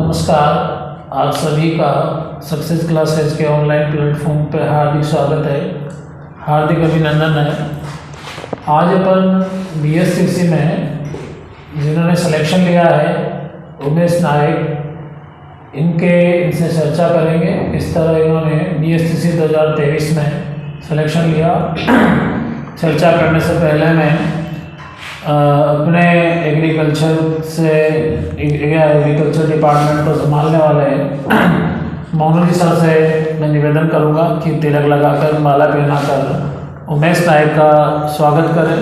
नमस्कार। आप सभी का सक्सेस क्लासेस के ऑनलाइन प्लेटफॉर्म पर हार्दिक स्वागत है, हार्दिक अभिनंदन है। आज अपन BSCC में जिन्होंने सिलेक्शन लिया है उमेश नायक, इनसे चर्चा करेंगे किस तरह इन्होंने BSCC 2023 में सिलेक्शन लिया। चर्चा करने से पहले मैं अपने एग्रीकल्चर डिपार्टमेंट को संभालने वाले मोनू जी सर से मैं निवेदन करूंगा कि तिलक लगाकर माला पहनाकर उमेश नायक का स्वागत करें।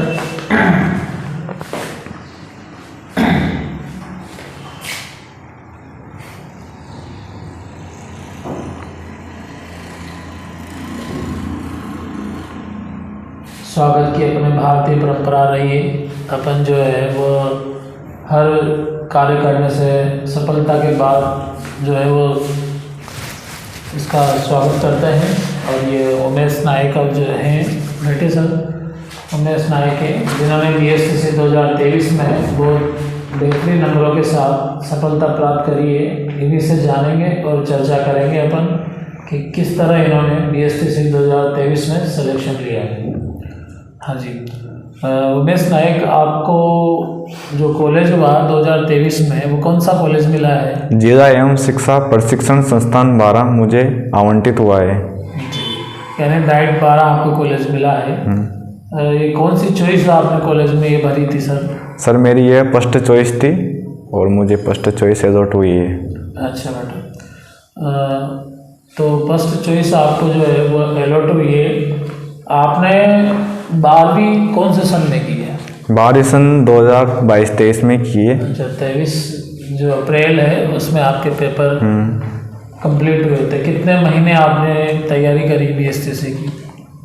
स्वागत की अपने भारतीय परंपरा रही है। अपन जो है वो हर कार्य करने से सफलता के बाद जो है वो इसका स्वागत करते हैं। और ये उमेश नायक अब जो हैं बेटे सर उमेश नायक है, जिन्होंने BSCC 2023 में बहुत बेहतरीन नंबरों के साथ सफलता प्राप्त करी है। इन्हीं से जानेंगे और चर्चा करेंगे अपन कि किस तरह इन्होंने BSCC 2023 में सिलेक्शन लिया है। हाँ जी, उमेश नायक, आपको जो कॉलेज हुआ 2023 में वो कौन सा कॉलेज मिला है? जिला एवं शिक्षा प्रशिक्षण संस्थान 12 मुझे आवंटित हुआ है। यानी डाइट 12 आपको कॉलेज मिला है। ये कौन सी चॉइस आपने कॉलेज में ये भरी थी सर? सर मेरी ये फर्स्ट चॉइस थी और मुझे फर्स्ट चॉइस अलॉट हुई है। अच्छा बेटा, तो फर्स्ट चॉइस आपको जो है वो अलॉट हुई है। आपने 12वीं कौन से सन में की है? 12वीं सन 2022-23 में की है। अच्छा, 23 जो अप्रैल है उसमें आपके पेपर कंप्लीट हुए थे। कितने महीने आपने तैयारी करी BSCC की?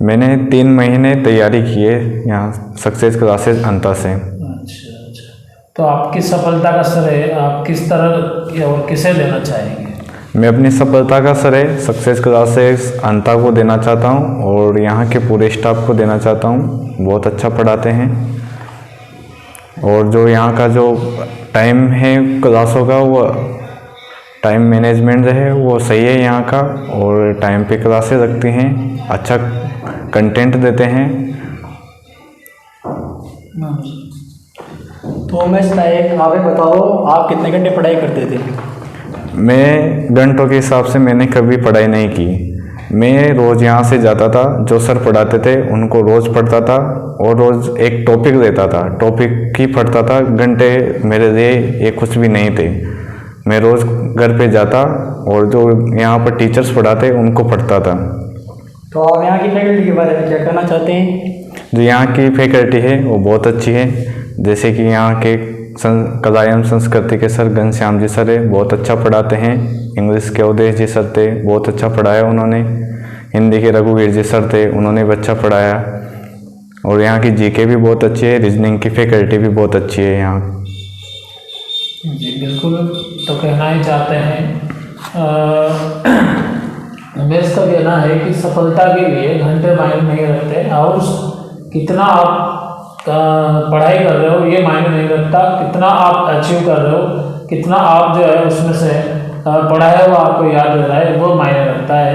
मैंने 3 महीने तैयारी की है यहाँ सक्सेस क्लासेस अंता से। अच्छा, तो आपकी सफलता का श्रेय आप किस तरह और किसे देना चाहेंगे? मैं अपनी सफलता का श्रेय सक्सेस क्लासेस अंता को देना चाहता हूँ और यहाँ के पूरे स्टाफ को देना चाहता हूँ। बहुत अच्छा पढ़ाते हैं और जो यहाँ का जो टाइम है क्लासों का, वो टाइम मैनेजमेंट है वो सही है यहाँ का, और टाइम पे क्लासेस रखते हैं, अच्छा कंटेंट देते हैं। तो उमेश नायक, आप बताओ आप कितने घंटे पढ़ाई करते थे? मैं घंटों के हिसाब से मैंने कभी पढ़ाई नहीं की। मैं रोज़ यहाँ से जाता था, जो सर पढ़ाते थे उनको रोज़ पढ़ता था और रोज़ एक टॉपिक देता था, टॉपिक ही पढ़ता था। घंटे मेरे लिए ये कुछ भी नहीं थे। मैं रोज़ घर पे जाता और जो यहाँ पर टीचर्स पढ़ाते उनको पढ़ता था। तो आप यहाँ की फैकल्टी के बारे में क्या कहना चाहते हैं? जो यहाँ की फैकल्टी है वो बहुत अच्छी है। जैसे कि यहाँ के कला एवं संस्कृति के सर घनश्याम जी सर है, बहुत अच्छा पढ़ाते हैं। इंग्लिश के उदय जी सर थे, बहुत अच्छा पढ़ाया उन्होंने। हिंदी के रघुवीर जी सर थे, उन्होंने भी अच्छा पढ़ाया। और यहाँ की GK भी बहुत अच्छी है, रीजनिंग की फैकल्टी भी बहुत अच्छी है यहाँ। जी बिल्कुल, तो कहना ही चाहते हैं उमेश का कहना है कि सफलता के लिए घंटे मायने नहीं रखते और कितना आप पढ़ाई कर रहे हो ये मायने नहीं रखता, कितना आप अचीव कर रहे हो, कितना आप जो है उसमें से पढ़ाया हुआ आपको याद रह रहा है वो मायने रखता है।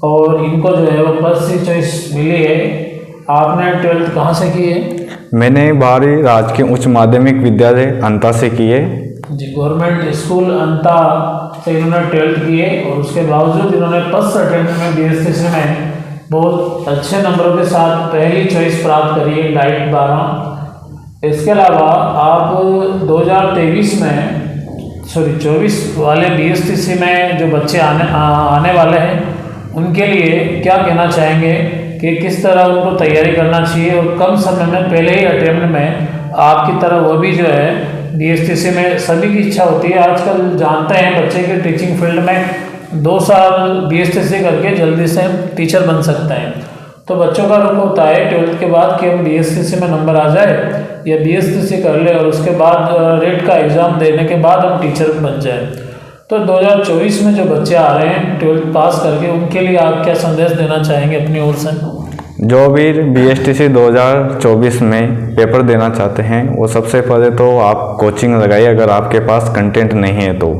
और इनको जो है वो फर्स्ट चॉइस मिली है। आपने 12th कहाँ से की है? मैंने 12वीं राजकीय उच्च माध्यमिक विद्यालय अंता से की है। जी, गवर्नमेंट स्कूल अंता से इन्होंने 12th की है और उसके बावजूद इन्होंने फर्स्ट अटेम्प्ट में BSCC में बहुत अच्छे नंबरों के साथ पहली चॉइस प्राप्त करी है, डाइट 12। इसके अलावा आप 2024 वाले BSCC में जो बच्चे आने वाले हैं उनके लिए क्या कहना चाहेंगे कि किस तरह उनको तैयारी करना चाहिए और कम समय में पहले ही अटेम्प्ट में आपकी तरह वो भी जो है BSCC में सभी की इच्छा होती है। आजकल जानते हैं बच्चे के टीचिंग फील्ड में 2 साल BSCC करके जल्दी से टीचर बन सकते हैं। तो बच्चों का रुख होता है 12th के बाद कि हम BSCC में नंबर आ जाए या BSCC कर ले और उसके बाद रेट का एग्ज़ाम देने के बाद हम टीचर बन जाए। तो 2024 में जो बच्चे आ रहे हैं 12th पास करके, उनके लिए आप क्या संदेश देना चाहेंगे अपनी ओर से? जो भी BSTC 2024 में पेपर देना चाहते हैं वो सबसे पहले तो आप कोचिंग लगाइए, अगर आपके पास कंटेंट नहीं है तो।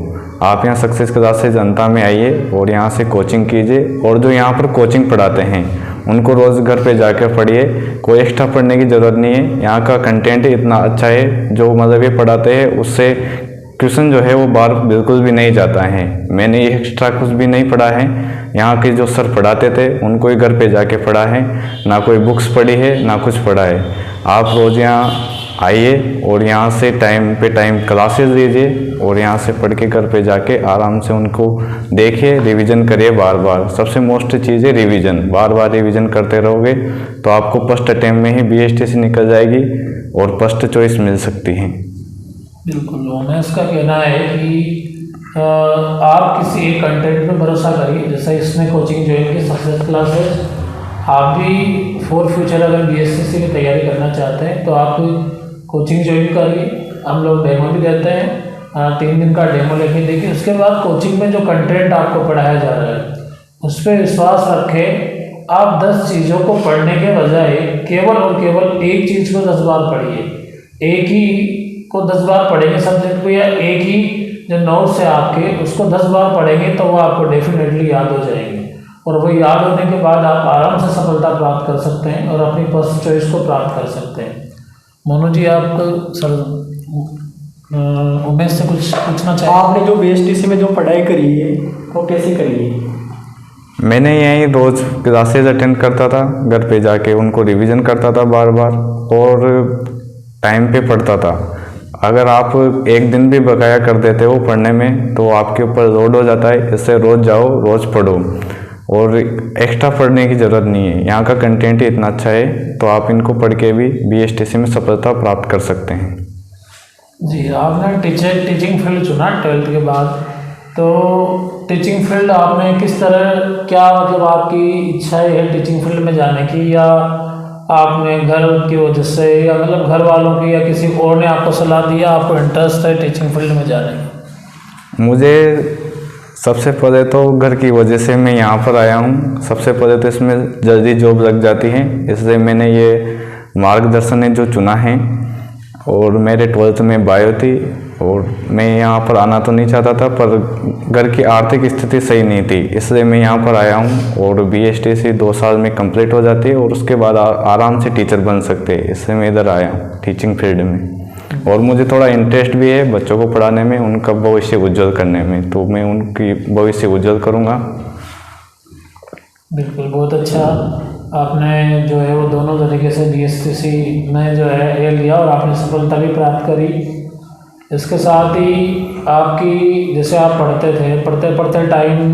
आप यहाँ सक्सेस क्लासेस जनता में आइए और यहाँ से कोचिंग कीजिए। और जो यहाँ पर कोचिंग पढ़ाते हैं उनको रोज़ घर पे जाकर पढ़िए, कोई एक्स्ट्रा पढ़ने की ज़रूरत नहीं है। यहाँ का कंटेंट इतना अच्छा है, जो मतलब ये पढ़ाते हैं उससे क्वेश्चन जो है वो बाहर बिल्कुल भी नहीं जाता है। मैंने ये एक्स्ट्रा कुछ भी नहीं पढ़ा है, यहाँ के जो सर पढ़ाते थे उनको ही घर पे जाके पढ़ा है, ना कोई बुक्स पढ़ी है ना कुछ पढ़ा है। आप रोज़ यहाँ आइए और यहाँ से टाइम पे टाइम क्लासेस लीजिए और यहाँ से पढ़ के घर पे जाके आराम से उनको देखिए, रिवीजन करिए बार बार। सबसे मोस्ट चीज़ है रिवीजन, बार बार रिवीजन करते रहोगे तो आपको फर्स्ट अटेम्प्ट में ही BSTC निकल जाएगी और फर्स्ट चॉइस मिल सकती है। बिल्कुल, उमेश का कहना है कि आप किसी एक कंटेंट पे भरोसा करिए। जैसे इसने कोचिंग ज्वाइन की सक्सेस क्लासेस, आप भी फॉर फ्यूचर अगर BSTC की तैयारी करना चाहते हैं तो आप कोचिंग ज्वाइन करिए। हम लोग डेमो भी देते हैं, 3 दिन का डेमो लेके देखिए। उसके बाद कोचिंग में जो कंटेंट आपको पढ़ाया जा रहा है उस पर विश्वास रखें। आप 10 चीज़ों को पढ़ने के बजाय केवल और केवल एक चीज़ को 10 बार पढ़िए। एक ही को 10 बार पढ़ेंगे सब्जेक्ट को, या एक ही जो नोट्स है आपके उसको 10 बार पढ़ेंगे तो वो आपको डेफिनेटली याद हो जाएंगे। और वो याद होने के बाद आप आराम से सफलता प्राप्त कर सकते हैं और अपनी फर्स्ट चॉइस को प्राप्त कर सकते हैं। मोनू जी, आप सर उमेश से कुछ पूछना चाहिए? आपने जो BSTC में जो पढ़ाई करी है वो कैसे करी है? मैंने यहीं रोज़ क्लासेस अटेंड करता था, घर पे जाके उनको रिवीजन करता था बार बार और टाइम पे पढ़ता था। अगर आप एक दिन भी बकाया कर देते हो पढ़ने में तो आपके ऊपर लोड हो जाता है। इससे रोज़ जाओ, रोज़ पढ़ो और एक्स्ट्रा पढ़ने की ज़रूरत नहीं है। यहाँ का कंटेंट ही इतना अच्छा है तो आप इनको पढ़ के भी BSTC में सफलता प्राप्त कर सकते हैं। जी, आपने टीचिंग फील्ड चुना 12th के बाद, तो टीचिंग फील्ड आपने किस तरह, क्या मतलब आपकी इच्छा है टीचिंग फील्ड में जाने की, या आपने घर की वजह से, या मतलब घर वालों की या किसी और ने आपको सलाह दिया, आपको इंटरेस्ट है टीचिंग फील्ड में जाने का? मुझे सबसे पहले तो घर की वजह से मैं यहाँ पर आया हूँ। सबसे पहले तो इसमें जल्दी जॉब लग जाती है, इसलिए मैंने ये मार्गदर्शन जो चुना है। और मेरे 12th में बायो थी और मैं यहाँ पर आना तो नहीं चाहता था, पर घर की आर्थिक स्थिति सही नहीं थी, इसलिए मैं यहाँ पर आया हूँ। और BSTC 2 साल में कंप्लीट हो जाती है और उसके बाद आराम से टीचर बन सकते हैं, इसलिए मैं इधर आया हूँ टीचिंग फील्ड में। और मुझे थोड़ा इंटरेस्ट भी है बच्चों को पढ़ाने में, उनका भविष्य उज्जवल करने में, तो मैं उनकी भविष्य उज्जवल करूँगा। बिल्कुल, बहुत अच्छा। आपने जो है वो दोनों तरीके से BSTC में जो है ये लिया और आपने सफलता भी प्राप्त करी। इसके साथ ही आपकी, जैसे आप पढ़ते थे, पढ़ते पढ़ते टाइम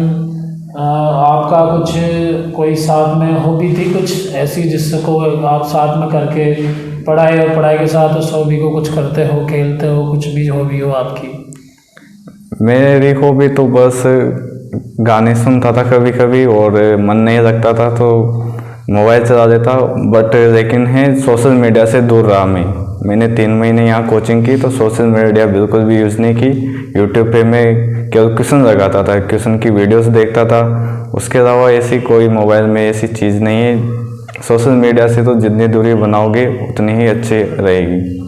आपका कुछ कोई साथ में हॉबी थी कुछ ऐसी जिसको आप साथ में करके पढ़ाई और पढ़ाई के साथ उस हॉबी को कुछ करते हो, खेलते हो, कुछ भी हॉबी हो आपकी? मेरी हॉबी तो बस गाने सुनता था कभी कभी, और मन नहीं लगता था तो मोबाइल चला लेता। बट लेकिन है सोशल मीडिया से दूर रहा मैंने 3 महीने यहाँ कोचिंग की तो सोशल मीडिया बिल्कुल भी यूज़ नहीं की। यूट्यूब पे मैं केवल क्वेश्चन लगाता था, क्वेश्चन की वीडियोस देखता था, उसके अलावा ऐसी कोई मोबाइल में ऐसी चीज़ नहीं है। सोशल मीडिया से तो जितनी दूरी बनाओगे उतनी ही अच्छी रहेगी।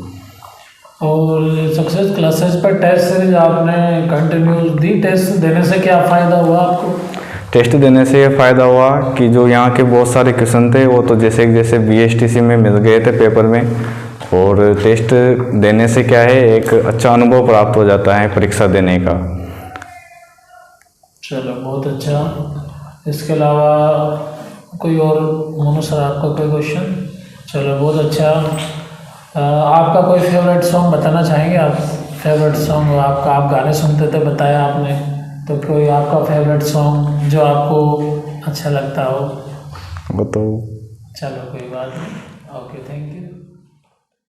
और सक्सेस क्लासेस पर टेस्ट सीरीज आपने कंटिन्यू दी, टेस्ट देने से क्या फ़ायदा हुआ आपको? टेस्ट देने से ये फ़ायदा हुआ कि जो यहाँ के बहुत सारे क्वेश्चन थे वो तो जैसे BSTC में मिल गए थे पेपर में, और टेस्ट देने से क्या है एक अच्छा अनुभव प्राप्त हो जाता है परीक्षा देने का। चलो, बहुत अच्छा। इसके अलावा कोई और मोनू सर आपका कोई क्वेश्चन? चलो, बहुत अच्छा। आपका कोई फेवरेट सॉन्ग बताना चाहेंगे आप? फेवरेट सॉन्ग आपका, आप गाने सुनते थे बताया आपने, तो कोई आपका फेवरेट सॉन्ग जो आपको अच्छा लगता हो? बताओ। चलो, कोई बात नहीं। Okay, thank you.